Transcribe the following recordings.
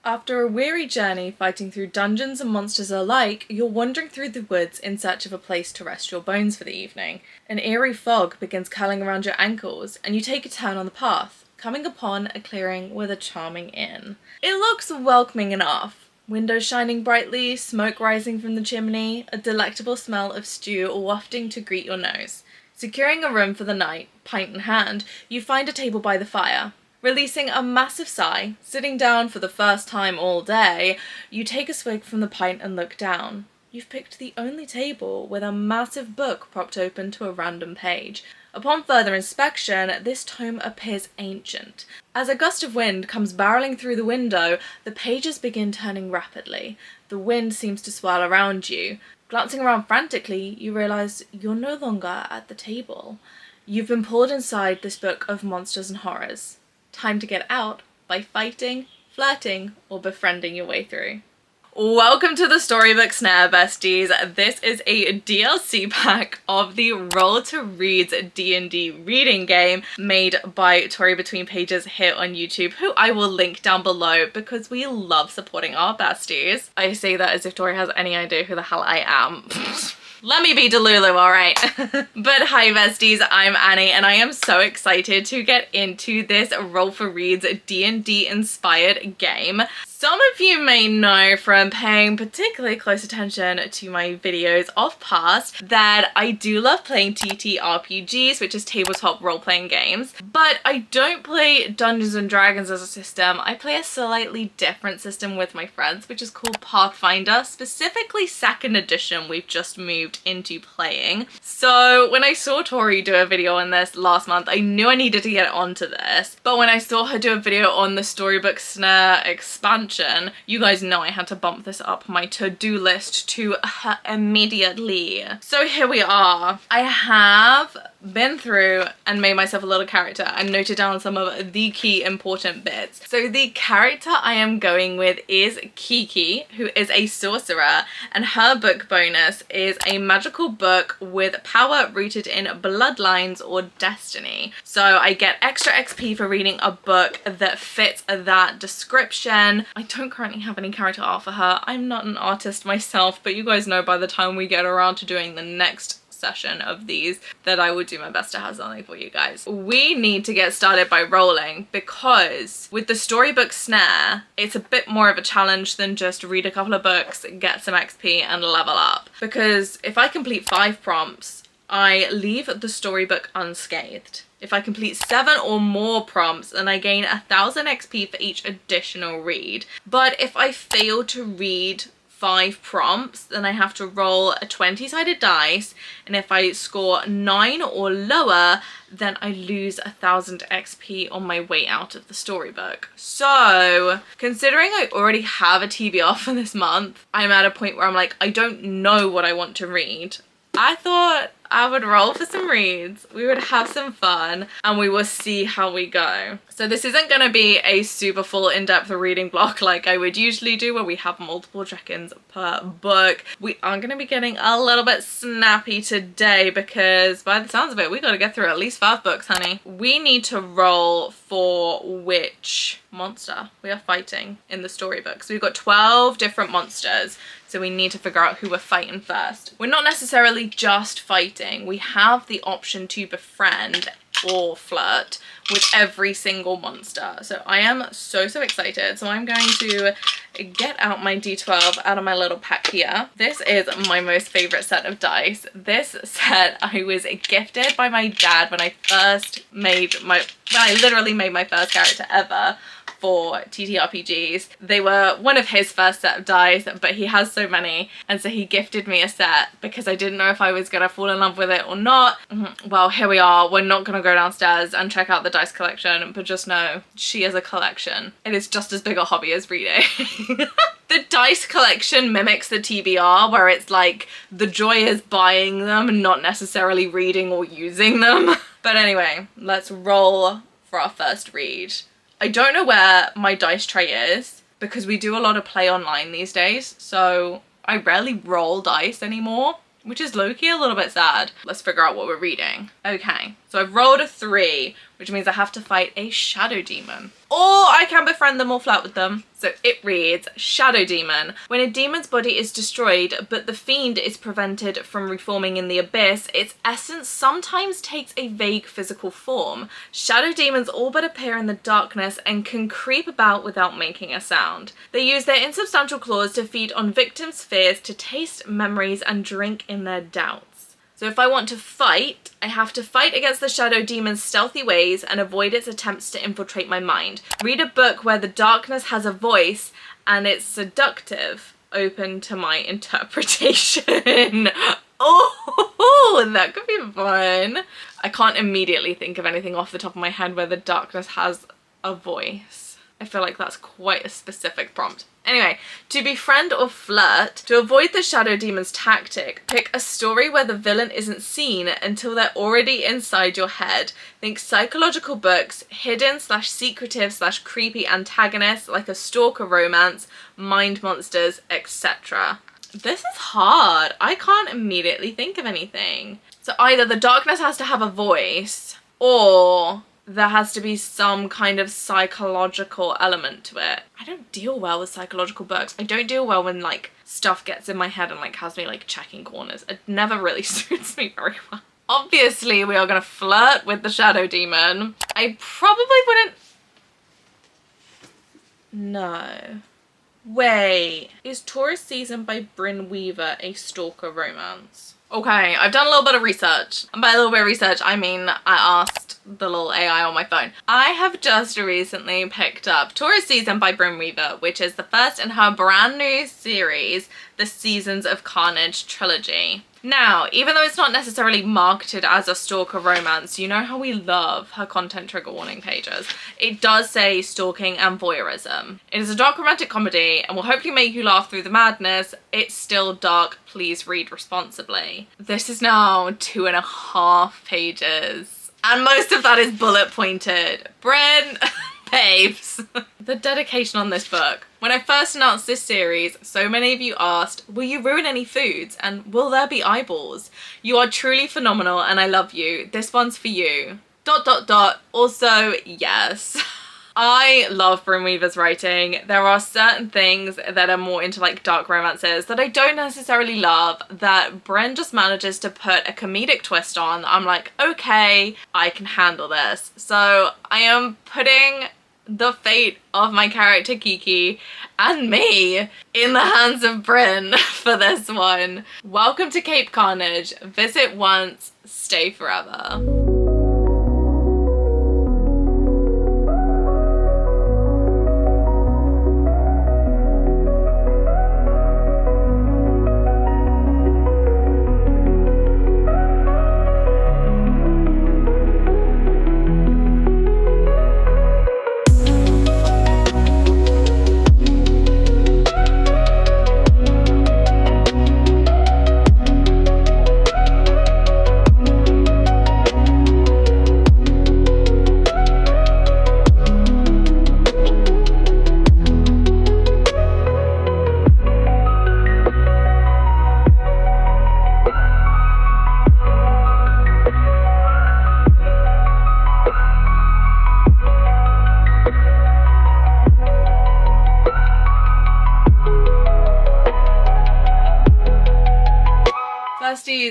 After a weary journey fighting through dungeons and monsters alike, you're wandering through the woods in search of a place to rest your bones for the evening. An eerie fog begins curling around your ankles, and you take a turn on the path, coming upon a clearing with a charming inn. It looks welcoming enough. Windows shining brightly, smoke rising from the chimney, a delectable smell of stew wafting to greet your nose. Securing a room for the night, pint in hand, you find a table by the fire. Releasing a massive sigh, sitting down for the first time all day, you take a swig from the pint and look down. You've picked the only table with a massive book propped open to a random page. Upon further inspection, this tome appears ancient. As a gust of wind comes barreling through the window, the pages begin turning rapidly. The wind seems to swirl around you. Glancing around frantically, you realise you're no longer at the table. You've been pulled inside this book of monsters and horrors. Time to get out by fighting, flirting, or befriending your way through. Welcome to the Storybook Snare, besties. This is a DLC pack of the Roll to Reads D&D reading game made by ToriBetweenPages here on YouTube, who I will link down below because we love supporting our besties. I say that as if Tori has any idea who the hell I am. Let me be Delulu, alright? But hi besties, I'm Annie and I am so excited to get into this Roll for Reads D&D inspired game. Some of you may know from paying particularly close attention to my videos of past that I do love playing TTRPGs, which is tabletop role-playing games, but I don't play Dungeons and Dragons as a system. I play a slightly different system with my friends, which is called Pathfinder, specifically 2nd edition we've just moved into playing. So when I saw Tori do a video on this last month, I knew I needed to get onto this, but when I saw her do a video on the Storybook Snare expansion, you guys know I had to bump this up my to-do list to her immediately. So here we are. I have been through and made myself a little character and noted down some of the key important bits. So the character I am going with is Kiki, who is a sorcerer, and her book bonus is a magical book with power rooted in bloodlines or destiny. So I get extra XP for reading a book that fits that description. I don't currently have any character art for her. I'm not an artist myself, but you guys know by the time we get around to doing the next session of these that I will do my best to have something for you guys. We need to get started by rolling because with the Storybook Snare, it's a bit more of a challenge than just read a couple of books, get some XP and level up. Because if I complete 5 prompts, I leave the storybook unscathed. If I complete 7 or more prompts, then I gain 1,000 XP for each additional read. But if I fail to read 5 prompts, then I have to roll a 20-sided dice, and if I score 9 or lower, then I lose 1,000 XP on my way out of the storybook. So, considering I already have a TBR for this month, I'm at a point where I'm like, I don't know what I want to read. I thought I would roll for some reads, we would have some fun, and we will see how we go. So this isn't going to be a super full in-depth reading block like I would usually do where we have multiple check-ins per book. We are going to be getting a little bit snappy today because by the sounds of it, we got to get through at least 5 books, honey. We need to roll for which monster we are fighting in the storybook. So we've got 12 different monsters. So we need to figure out who we're fighting first. We're not necessarily just fighting. We have the option to befriend or flirt with every single monster. So I am so excited. So I'm going to get out my D12 out of my little pack here. This is my most favorite set of dice. This set I was gifted by my dad when I literally made my first character ever for TTRPGs. They were one of his first set of dice, but he has so many, and so he gifted me a set because I didn't know if I was gonna fall in love with it or not. Well, here we are. We're not gonna go downstairs and check out the dice collection, but just know she is a collection. It is just as big a hobby as reading. The dice collection mimics the TBR, where it's like the joy is buying them, not necessarily reading or using them. But anyway, let's roll for our first read. I don't know where my dice tray is because we do a lot of play online these days, so I rarely roll dice anymore, which is low-key a little bit sad. Let's figure out what we're reading. Okay, so I've rolled a 3, which means I have to fight a shadow demon. Or I can befriend them or flirt with them. So it reads, Shadow Demon. When a demon's body is destroyed, but the fiend is prevented from reforming in the abyss, its essence sometimes takes a vague physical form. Shadow demons all but appear in the darkness and can creep about without making a sound. They use their insubstantial claws to feed on victims' fears, to taste memories, and drink in their doubts. So if I want to fight, I have to fight against the shadow demon's stealthy ways and avoid its attempts to infiltrate my mind. Read a book where the darkness has a voice and it's seductive, open to my interpretation. Oh, that could be fun. I can't immediately think of anything off the top of my head where the darkness has a voice. I feel like that's quite a specific prompt. Anyway, to befriend or flirt, to avoid the shadow demon's tactic, pick a story where the villain isn't seen until they're already inside your head. Think psychological books, hidden/secretive/creepy antagonists like a stalker romance, mind monsters, etc. This is hard. I can't immediately think of anything. So either the darkness has to have a voice, or there has to be some kind of psychological element to it. I don't deal well with psychological books. I don't deal well when like stuff gets in my head and like has me like checking corners. It never really suits me very well. Obviously we are gonna flirt with the shadow demon. I probably wouldn't... No. Wait. Is Taurus Season by Brynne Weaver a stalker romance? Okay, I've done a little bit of research. And by a little bit of research, I mean I asked the little AI on my phone. I have just recently picked up Taurus Season by Brynne Weaver, which is the first in her brand new series, the Seasons of Carnage trilogy. Now, even though it's not necessarily marketed as a stalker romance, you know how we love her content trigger warning pages. It does say stalking and voyeurism. It is a dark romantic comedy and will hopefully make you laugh through the madness. It's still dark. Please read responsibly. This is now 2.5 pages. And most of that is bullet pointed. Brynne, babes. The dedication on this book. When I first announced this series, so many of you asked, will you ruin any foods? And will there be eyeballs? You are truly phenomenal and I love you. This one's for you. ... Also, yes. I love Brynne Weaver's writing. There are certain things that are more into like dark romances that I don't necessarily love, that Brynne just manages to put a comedic twist on. I'm like, okay, I can handle this. So I am putting the fate of my character Kiki and me in the hands of Brynne for this one. Welcome to Cape Carnage. Visit once, stay forever.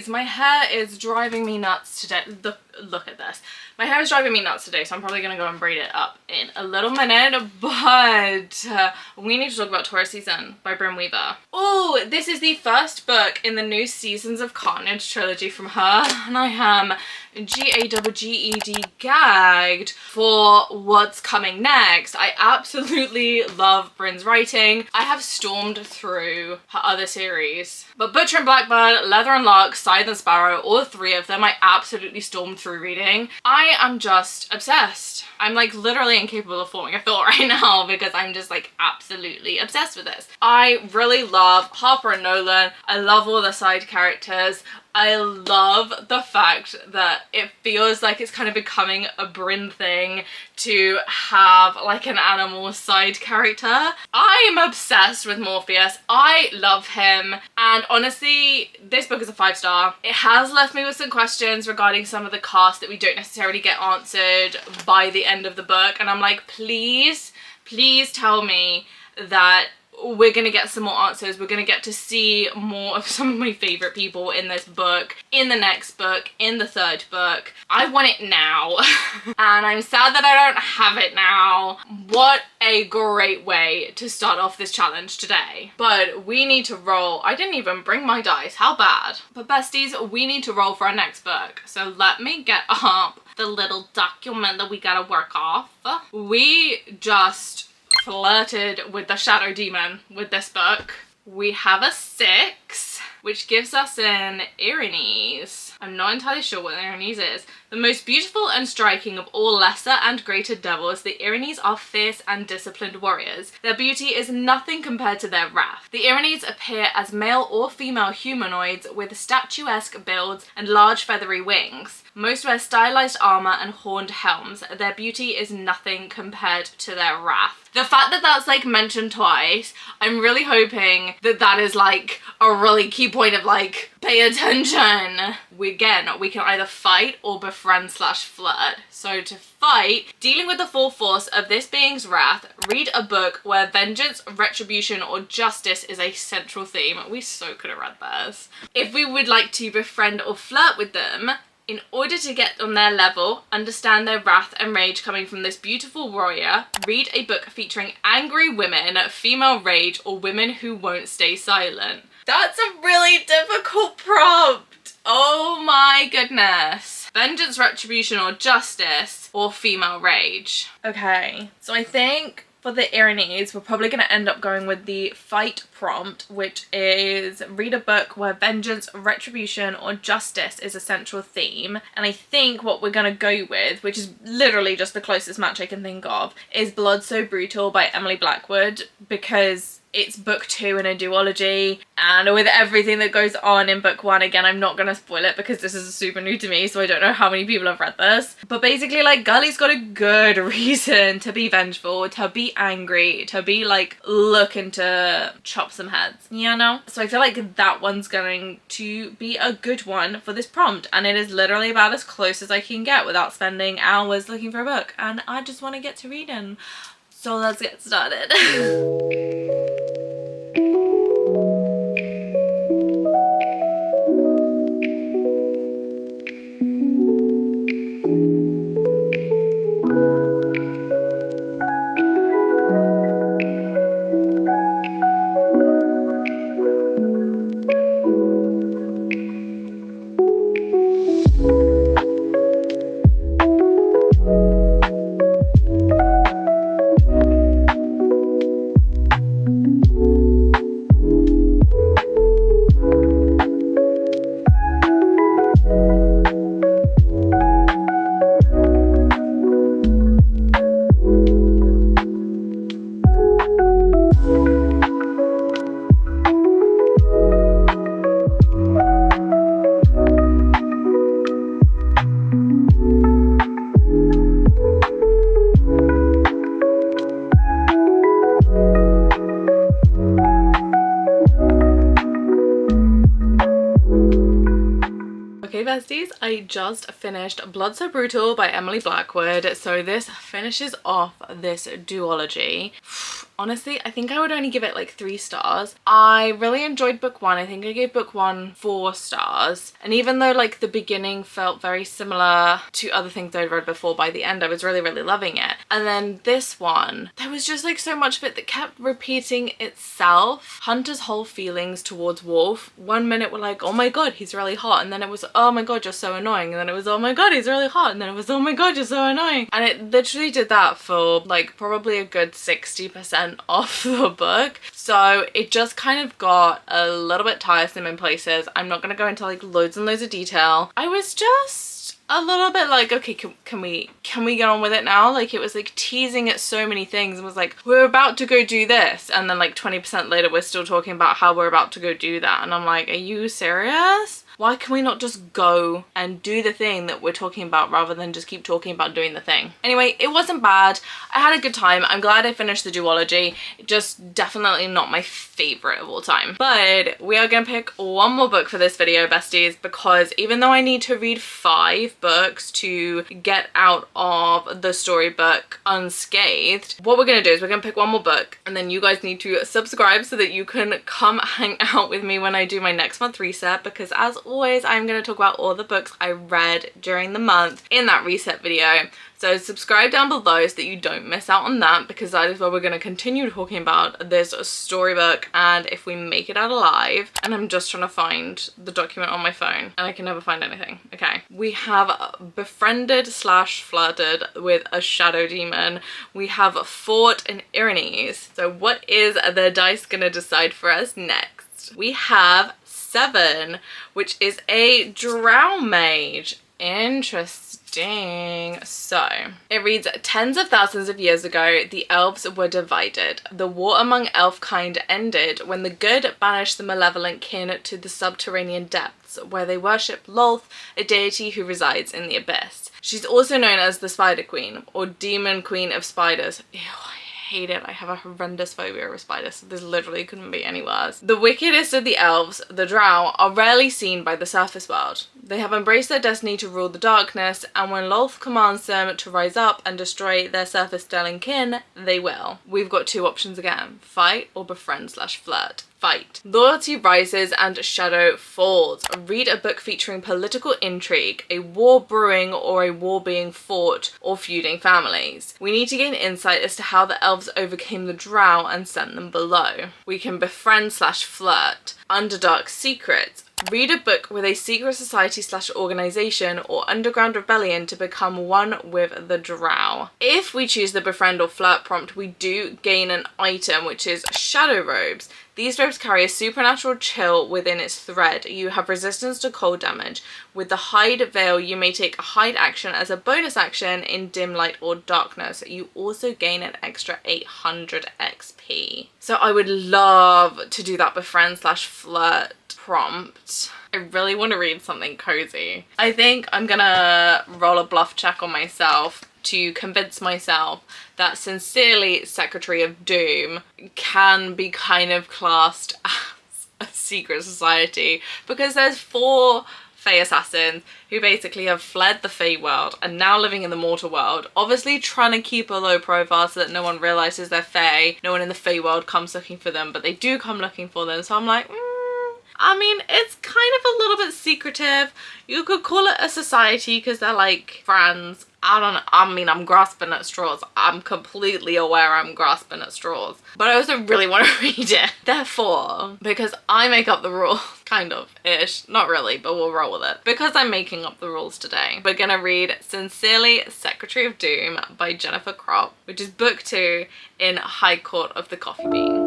My hair is driving me nuts today. Look at this. My hair is driving me nuts today, so I'm probably going to go and braid it up in a little minute, but we need to talk about Taurus Season by Brynne Weaver. Oh, this is the first book in the new Seasons of Carnage trilogy from her, and I am GAGGED gagged for what's coming next. I absolutely love Brynne's writing. I have stormed through her other series, but Butcher and Blackbird, Leather and Luck, Scythe and Sparrow, all three of them I absolutely stormed through reading. I am just obsessed. I'm like literally incapable of forming a thought right now because I'm just like absolutely obsessed with this. I really love Harper and Nolan. I love all the side characters. I love the fact that it feels like it's kind of becoming a Brynne thing to have like an animal side character. I am obsessed with Morpheus. I love him, and honestly this book is a 5-star. It has left me with some questions regarding some of the cast that we don't necessarily get answered by the end of the book, and I'm like, please tell me that we're gonna get some more answers. We're gonna get to see more of some of my favorite people in this book, in the next book, in the third book. I want it now. And I'm sad that I don't have it now. What a great way to start off this challenge today. But we need to roll. I didn't even bring my dice, how bad. But besties, we need to roll for our next book. So let me get up the little document that we gotta work off. We just flirted with the shadow demon with this book. We have a 6, which gives us an Erinyes. I'm not entirely sure what an Erinyes is. The most beautiful and striking of all lesser and greater devils, the Erinyes are fierce and disciplined warriors. Their beauty is nothing compared to their wrath. The Erinyes appear as male or female humanoids with statuesque builds and large feathery wings. Most wear stylized armor and horned helms. Their beauty is nothing compared to their wrath. The fact that that's like mentioned twice, I'm really hoping that that is like a really key point of like, pay attention. We can either fight or befriend/flirt. So to fight, dealing with the full force of this being's wrath, read a book where vengeance, retribution, or justice is a central theme. We so could have read this. If we would like to befriend or flirt with them, in order to get on their level, understand their wrath and rage coming from this beautiful warrior, read a book featuring angry women, female rage, or women who won't stay silent. That's a really difficult prompt. Oh my goodness. Vengeance, retribution, or justice, or female rage. Okay, so I think for the Erinyes, we're probably going to end up going with the fight prompt, which is read a book where vengeance, retribution, or justice is a central theme. And I think what we're going to go with, which is literally just the closest match I can think of, is Blood So Brutal by Emily Blackwood, because it's book 2 in a duology, and with everything that goes on in book 1, again, I'm not gonna spoil it because this is super new to me, so I don't know how many people have read this, but basically, like, Gully's got a good reason to be vengeful, to be angry, to be like looking to chop some heads, you know? So I feel like that one's going to be a good one for this prompt, and it is literally about as close as I can get without spending hours looking for a book, and I just want to get to reading. So let's get started. Besties, I just finished Blood So Brutal by Emily Blackwood, so this finishes off this duology. Honestly, I think I would only give it like 3 stars. I really enjoyed book 1. I think I gave book 1 4 stars. And even though like the beginning felt very similar to other things I'd read before, by the end I was really loving it. And then this one, there was just like so much of it that kept repeating itself. Hunter's whole feelings towards Wolf, one minute were like, oh my god, he's really hot, and then it was, oh my god, you're so annoying, and then it was, oh my god, he's really hot, and then it was, oh my god, you're so annoying. And it literally did that for like probably a good 60% off the book, so it just kind of got a little bit tiresome in places. I'm not gonna go into like loads and loads of detail. I was just a little bit like, okay, can we get on with it now? Like, it was like teasing at so many things and was like, we're about to go do this, and then like 20% later we're still talking about how we're about to go do that, and I'm like, are you serious? Why can we not just go and do the thing that we're talking about rather than just keep talking about doing the thing? Anyway, it wasn't bad. I had a good time. I'm glad I finished the duology. Just definitely not my favorite of all time. But we are gonna pick one more book for this video, besties, because even though I need to read 5 books to get out of the storybook unscathed, what we're gonna do is we're gonna pick one more book, and then you guys need to subscribe so that you can come hang out with me when I do my next month reset, because as always, I'm gonna talk about all the books I read during the month in that reset video. So subscribe down below so that you don't miss out on that, because that is where we're going to continue talking about this storybook and if we make it out alive. And I'm just trying to find the document on my phone and I can never find anything. Okay. We have befriended / flirted with a shadow demon. We have fought an Irenes. So what is the dice going to decide for us next? We have 7, which is a drow mage. Interesting. So it reads, tens of thousands of years ago, the elves were divided. The war among elf kind ended when the good banished the malevolent kin to the subterranean depths, where they worship Lolth, a deity who resides in the abyss. She's also known as the Spider Queen, or Demon Queen of Spiders. Ew, I hate it. I have a horrendous phobia of spiders, so this literally couldn't be any worse. The wickedest of the elves, the drow, are rarely seen by the surface world. They have embraced their destiny to rule the darkness, and when Lolth commands them to rise up and destroy their surface-dwelling kin, they will. We've got 2 options again: fight or befriend / flirt. Fight. Loyalty rises and shadow falls. Read a book featuring political intrigue, a war brewing or a war being fought, or feuding families. We need to gain insight as to how the elves overcame the drow and sent them below. We can befriend / flirt. Underdark secrets. Read a book with a secret society / organization or underground rebellion to become one with the drow. If we choose the befriend or flirt prompt, we do gain an item, which is shadow robes. These robes carry a supernatural chill within its thread. You have resistance to cold damage. With the hide veil, you may take a hide action as a bonus action in dim light or darkness. You also gain an extra 800 XP. So I would love to do that befriend / flirt prompt. I really want to read something cozy. I think I'm gonna roll a bluff check on myself to convince myself that Sincerely Secretary of Doom can be kind of classed as a secret society, because there's 4 Fae assassins who basically have fled the Fae world and now living in the mortal world, obviously trying to keep a low profile so that no one realizes they're Fae. No one in the Fae world comes looking for them, but they do come looking for them. So I'm like, I mean, it's kind of a little bit secretive. You could call it a society because they're like friends. I don't know. I mean, I'm grasping at straws. I'm completely aware I'm grasping at straws. But I also really want to read it. Therefore, because I make up the rules, kind of ish. Not really, but we'll roll with it. Because I'm making up the rules today, we're gonna read Sincerely Secretary of Doom by Jennifer Kropf, which is book 2 in High Court of the Coffee Bean.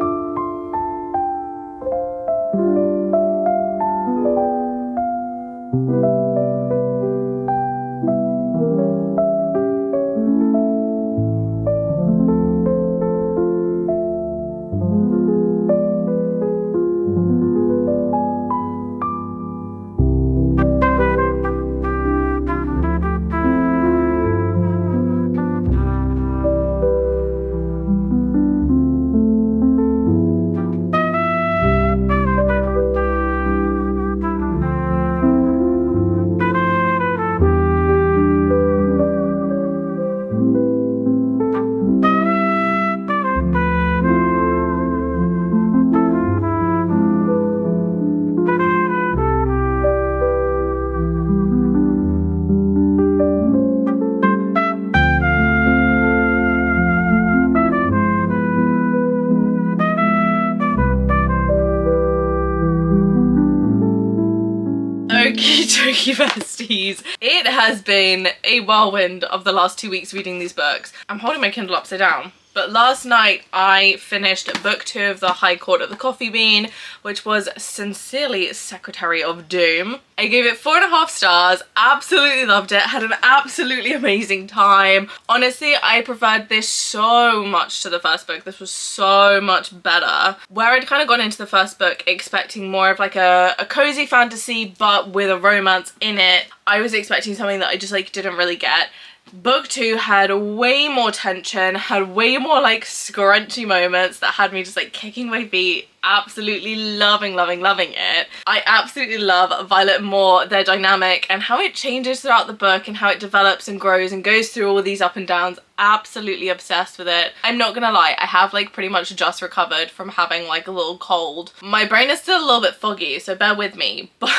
Okie besties. It has been a whirlwind of the last 2 weeks reading these books. I'm holding my Kindle upside down But last night I finished book 2 of The High Court of the Coffee Bean, which was Sincerely Secretary of Doom. I gave it 4.5 stars, absolutely loved it, had an absolutely amazing time. Honestly, I preferred this so much to the first book. This was so much better. Where I'd kind of gone into the first book expecting more of like a cozy fantasy but with a romance in it, I was expecting something that I just like didn't really get. Book 2 had way more tension, had way more like scrunchy moments that had me just like kicking my feet, absolutely loving it. I absolutely love Violet and Moore, their dynamic, and how it changes throughout the book and how it develops and grows and goes through all these up and downs. Absolutely obsessed with it. I'm not gonna lie, I have like pretty much just recovered from having like a little cold. My brain is still a little bit foggy, so bear with me, but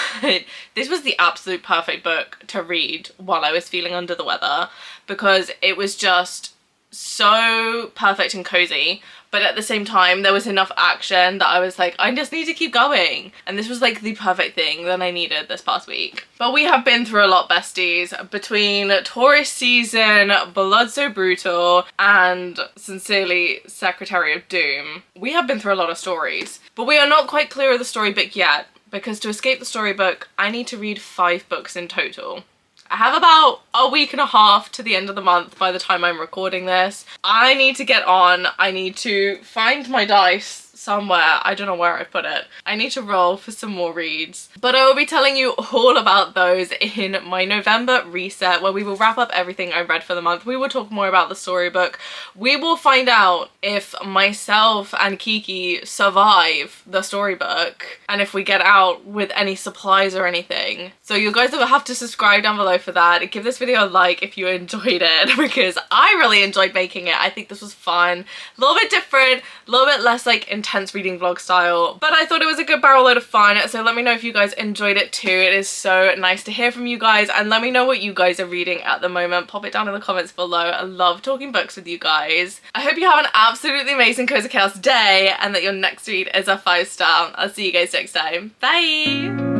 this was the absolute perfect book to read while I was feeling under the weather, because it was just so perfect and cozy, but at the same time there was enough action that I was like, I just need to keep going, and this was like the perfect thing that I needed this past week. But we have been through a lot, besties, between Tori's season, Blood So Brutal, and Sincerely Secretary of Doom. We have been through a lot of stories, but we are not quite clear of the storybook yet, because to escape the storybook I need to read 5 books in total. I have about a week and a half to the end of the month by the time I'm recording this. I need to get on. I need to find my dice somewhere. I don't know where I put it. I need to roll for some more reads. But I will be telling you all about those in my November reset, where we will wrap up everything I read for the month. We will talk more about the storybook. We will find out if myself and Kiki survive the storybook and if we get out with any supplies or anything. So you guys will have to subscribe down below for that. Give this video a like if you enjoyed it, because I really enjoyed making it. I think this was fun. A little bit different, a little bit less like intense reading vlog style, but I thought it was a good barrel load of fun. So let me know if you guys enjoyed it too. It is so nice to hear from you guys, and let me know what you guys are reading at the moment. Pop it down in the comments below. I love talking books with you guys. I hope you have an absolutely amazing Cozy Chaos day, and that your next read is a 5-star. I'll see you guys next time. Bye!